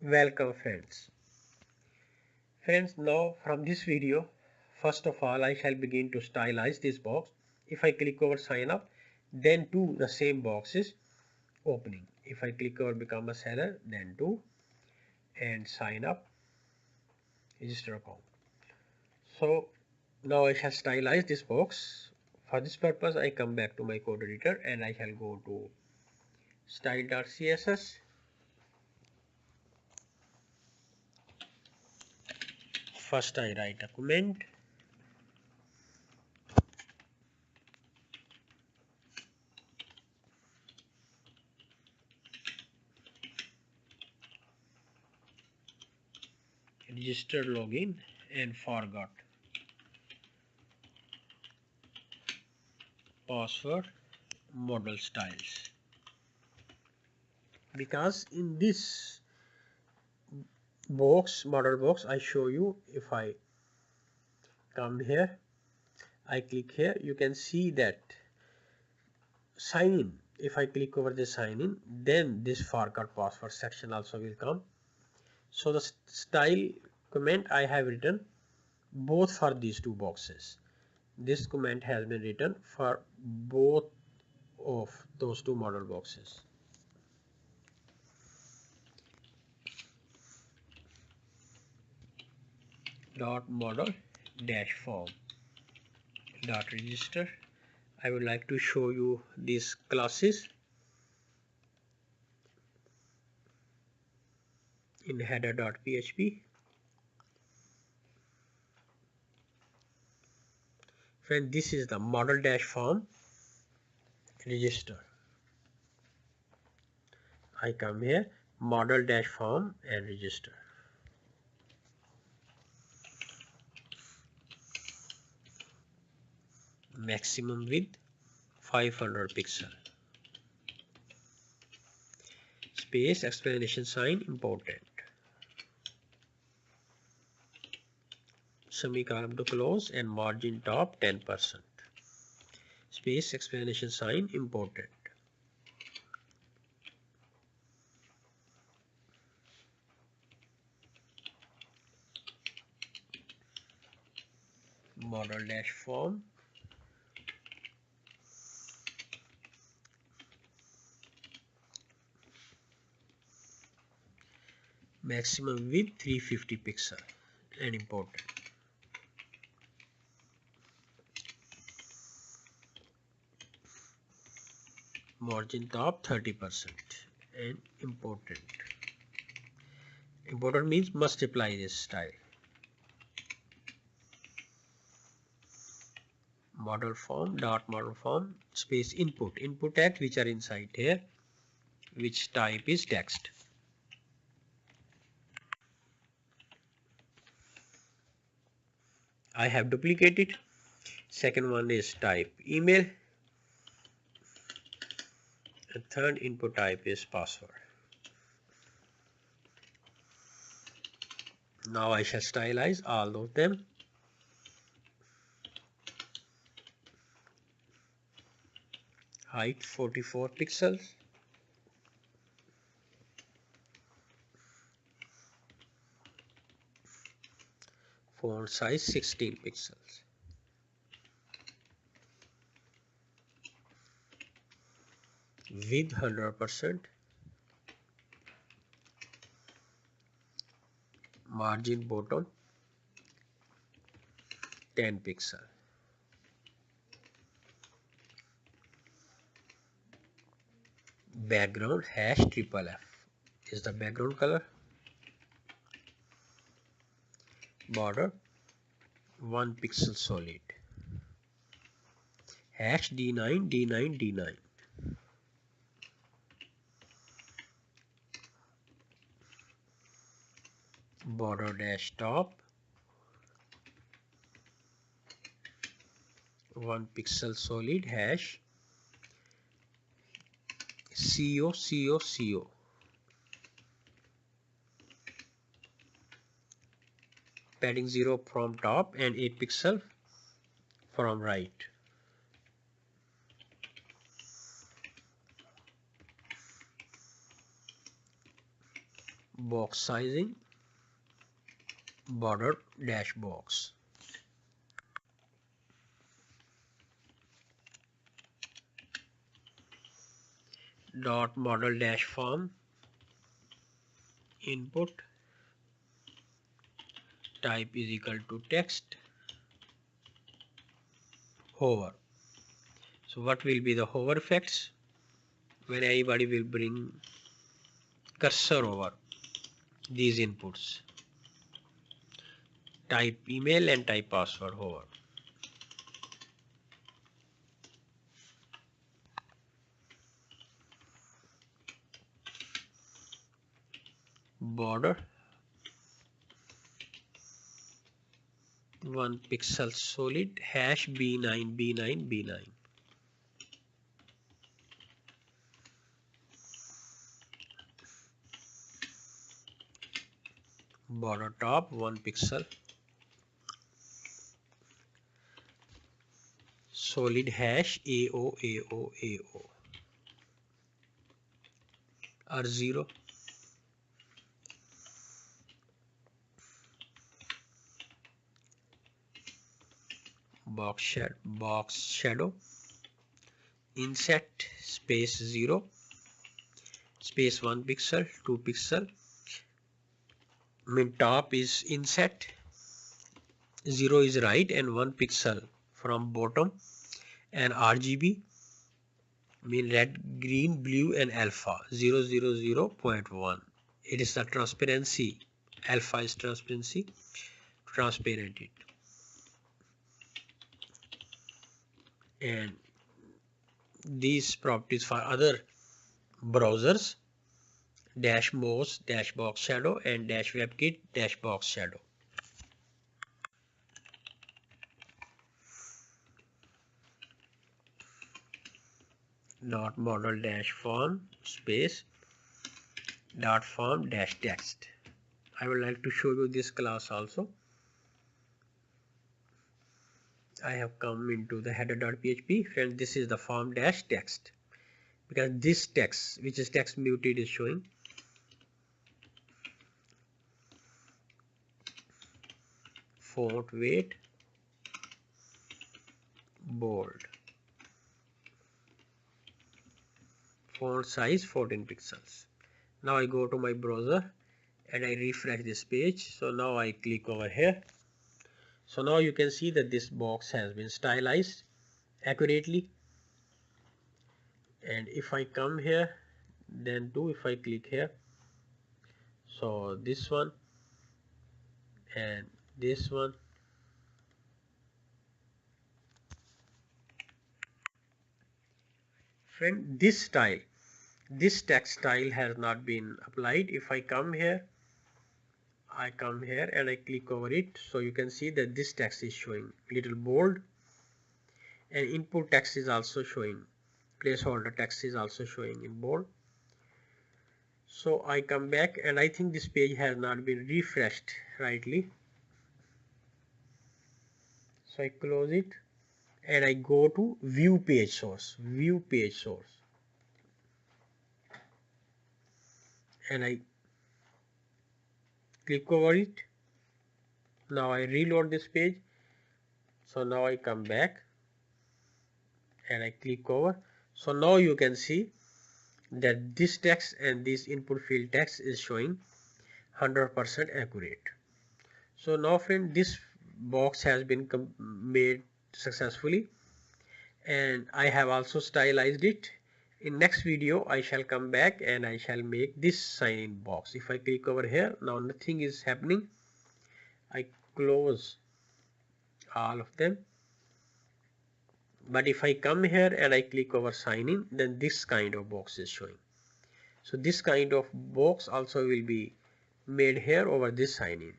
Welcome friends. Now from this video, first of all I shall begin to stylize this box. If I click over sign up, then two the same box is opening. If I click over become a seller, then two and sign up, register account. So now I shall stylize this box. For this purpose I come back to my code editor and I shall go to style.css. First I write a comment. Register login and forgot password model styles, because in this model box I show you. If I come here, I click here, you can see that sign in. If I click over the sign in, then this forgot password section also will come. So the style comment I have written both for these two boxes. This comment has been written for both of those two model boxes. Dot model dash form dot register. I would like to show you these classes. In header.php, friend, this is the model dash form register. I come here, model dash form and register. Maximum width 500 pixel. Space explanation sign important. Semicolon to close and margin top 10%. Space explanation sign important. Model dash form. Maximum width 350 pixel and important. Margin top 30% and important. Important means must apply this style. Model form dot model form space input text which are inside here, which type is text. I have duplicated. Second one is type email, and third input type is password. Now I shall stylize all of them. Height 44 pixels. Font size 16 pixels. Width 100%. Margin bottom 10 pixel. Background #FFF is the background color. Border 1 pixel solid. #D9 D9 D9. Border dash top 1 pixel solid #CO. Padding 0 from top and 8 pixel from right. box sizing, border dash box. Dot model dash form, input type is equal to text, hover. So what will be the hover effects? When anybody will bring cursor over these inputs, type email and type password, hover. Border 1 pixel solid hash B9 B9 B9. Border top 1 pixel solid hash AO AO AO R0. Box shadow inset space 0 space 1 pixel 2 pixel. Mean top is inset, 0 is right and 1 pixel from bottom, and RGB mean red, green, blue and alpha 000.1. It is the transparency, alpha is transparency, transparent it. And these properties for other browsers, dash mouse dash box shadow and dash webkit dash box shadow. Dot model dash form space dot form dash text. I would like to show you this class also. I have come into the header.php and this is the form dash text, because this text, which is text muted, is showing. Font weight bold, font size 14 pixels. Now I go to my browser and I refresh this page. So now I click over here. So now you can see that this box has been stylized accurately. And if I come here, then too, if I click here, so this one and this one, friend, this style, this text style has not been applied. If I come here, I come here and I click over it, so you can see that this text is showing little bold, and input text is also showing, placeholder text is also showing in bold. So I come back and I think this page has not been refreshed rightly. So I close it and I go to view page source, view page source, and I click over it. Now I reload this page. So now I come back and I click over. So now you can see that this text and this input field text is showing 100% accurate. So now friend, this box has been made successfully, and I have also stylized it. In next video I shall come back and I shall make this sign in box. If I click over here, now nothing is happening. I close all of them, but if I come here and I click over sign in, then this kind of box is showing. So this kind of box also will be made here over this sign in.